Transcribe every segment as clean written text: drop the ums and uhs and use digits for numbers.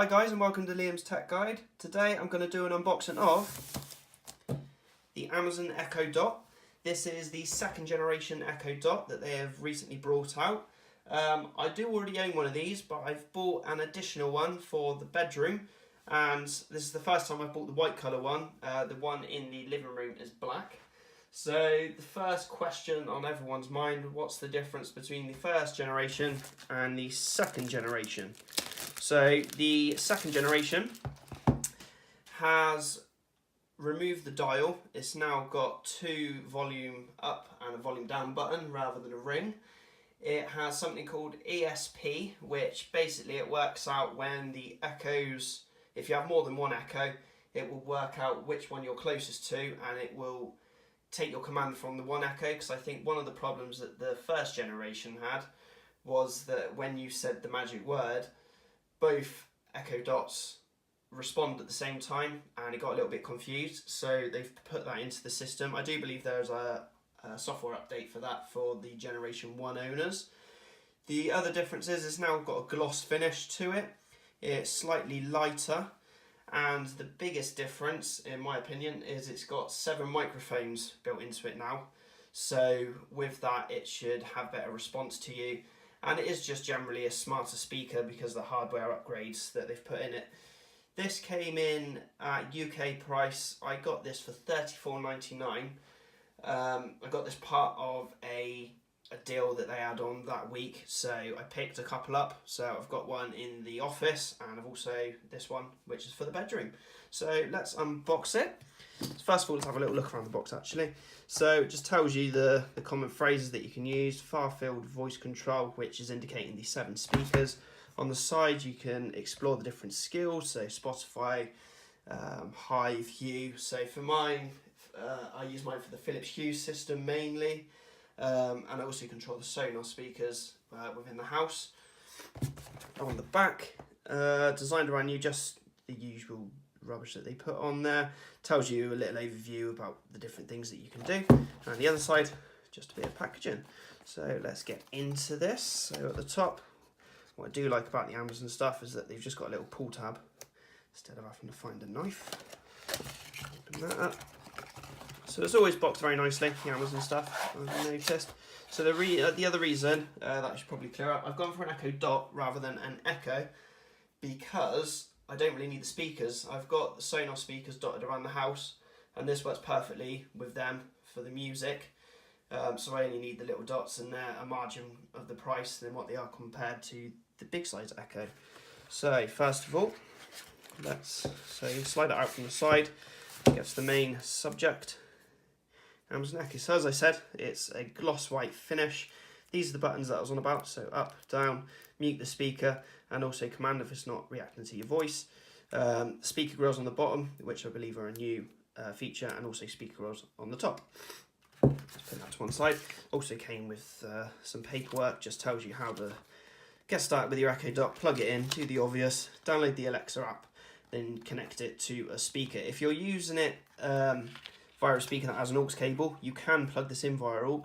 Hi guys, and welcome to Liam's Tech Guide. Today I'm going to do an unboxing of the Amazon Echo Dot. This is the second generation Echo Dot that they have recently brought out. I do already own one of these, but I've bought an additional one for the bedroom, and this is the first time I've bought the white colour one. The one in the living room is black. So the first question on everyone's mind, what's the difference between the first generation and the second generation? So the second generation has removed the dial. It's now got two volume up and a volume down button rather than a ring. It has something called ESP, which basically it works out when the echoes, if you have more than one echo, it will work out which one you're closest to, and it will take your command from the one echo, because I think one of the problems that the first generation had was that when you said the magic word, both Echo Dots respond at the same time, and it got a little bit confused, so they've put that into the system. I do believe there's a software update for that for the Generation 1 owners. The other difference is it's now got a gloss finish to it. It's slightly lighter, and the biggest difference, in my opinion, is it's got 7 microphones built into it now. So with that, it should have better response to you. And it is just generally a smarter speaker because of the hardware upgrades that they've put in it. This came in at UK price. I got this for $34.99. I got this part of a deal that they had on that week, so I picked a couple up. So I've got one in the office, and I've also this one, which is for the bedroom. So let's unbox it. First of all, let's have a little look around the box actually. So it just tells you the common phrases that you can use. Far-field voice control, which is indicating the 7 speakers. On the side you can explore the different skills, so Spotify, Hive, Hue. So for mine, I use mine for the Philips Hue system mainly, and I also control the Sonos speakers within the house. On the back, designed around you, just the usual rubbish that they put on there. Tells you a little overview about the different things that you can do, and the other side just a bit of packaging. So let's get into this. So at the top, what I do like about the Amazon stuff is that they've just got a little pull tab instead of having to find a knife. Open that up. So it's always boxed very nicely, the Amazon stuff, I've noticed. So the other reason that I should probably clear up, I've gone for an Echo Dot rather than an Echo because I don't really need the speakers. I've got the Sonos speakers dotted around the house, and this works perfectly with them for the music. So I only need the little dots, and they're a margin of the price than what they are compared to the big size Echo. So first of all, you slide it out from the side, gets the main subject. Amazon Echo. So as I said, it's a gloss white finish. These are the buttons that I was on about, so up, down, mute the speaker, and also command if it's not reacting to your voice. Speaker grills on the bottom, which I believe are a new feature, and also speaker grills on the top. Let's put that to one side. Also came with some paperwork, just tells you how to get started with your Echo Dot, plug it in, do the obvious, download the Alexa app, then connect it to a speaker. If you're using it via a speaker that has an aux cable, you can plug this in via aux,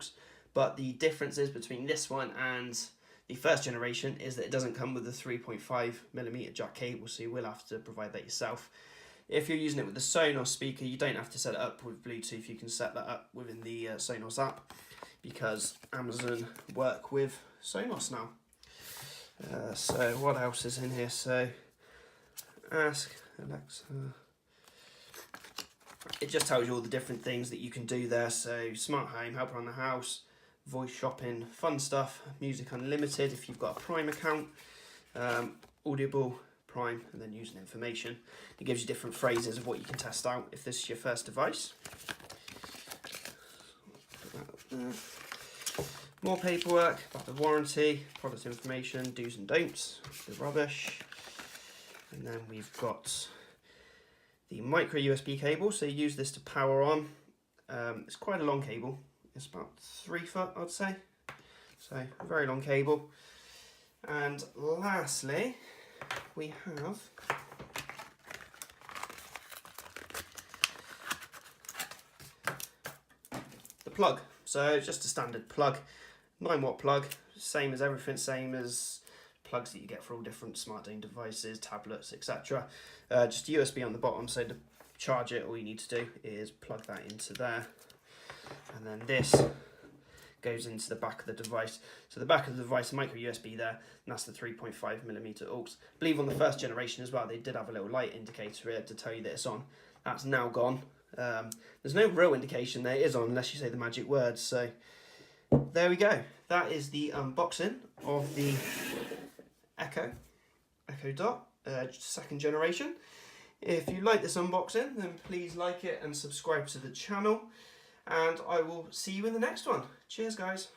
but the differences between this one and the first generation is that it doesn't come with a 3.5mm jack cable, so you will have to provide that yourself. If you're using it with the Sonos speaker, you don't have to set it up with Bluetooth. You can set that up within the Sonos app, because Amazon work with Sonos now. So what else is in here? So ask Alexa. It just tells you all the different things that you can do there. So smart home, help around the house, voice shopping, fun stuff, music unlimited if you've got a Prime account, Audible, Prime, and then using information. It gives you different phrases of what you can test out if this is your first device. Put that up there. More paperwork about the warranty, product information, do's and don'ts, the rubbish. And then we've got the micro USB cable, so you use this to power on. It's quite a long cable. It's about 3 foot, I'd say. So a very long cable. And lastly, we have the plug. So just a standard plug, 9-watt plug, same as everything, same as plugs that you get for all different smart home devices, tablets, etc. Just USB on the bottom, so to charge it, all you need to do is plug that into there, and then this goes into the back of the device. So the back of the device, micro USB there, and that's the 3.5mm aux. I believe on the first generation as well, they did have a little light indicator here to tell you that it's on. That's now gone. There's no real indication that it is on unless you say the magic words. So there we go. That is the unboxing of the Echo Dot, second generation. If you like this unboxing, then please like it and subscribe to the channel. And I will see you in the next one. Cheers, guys.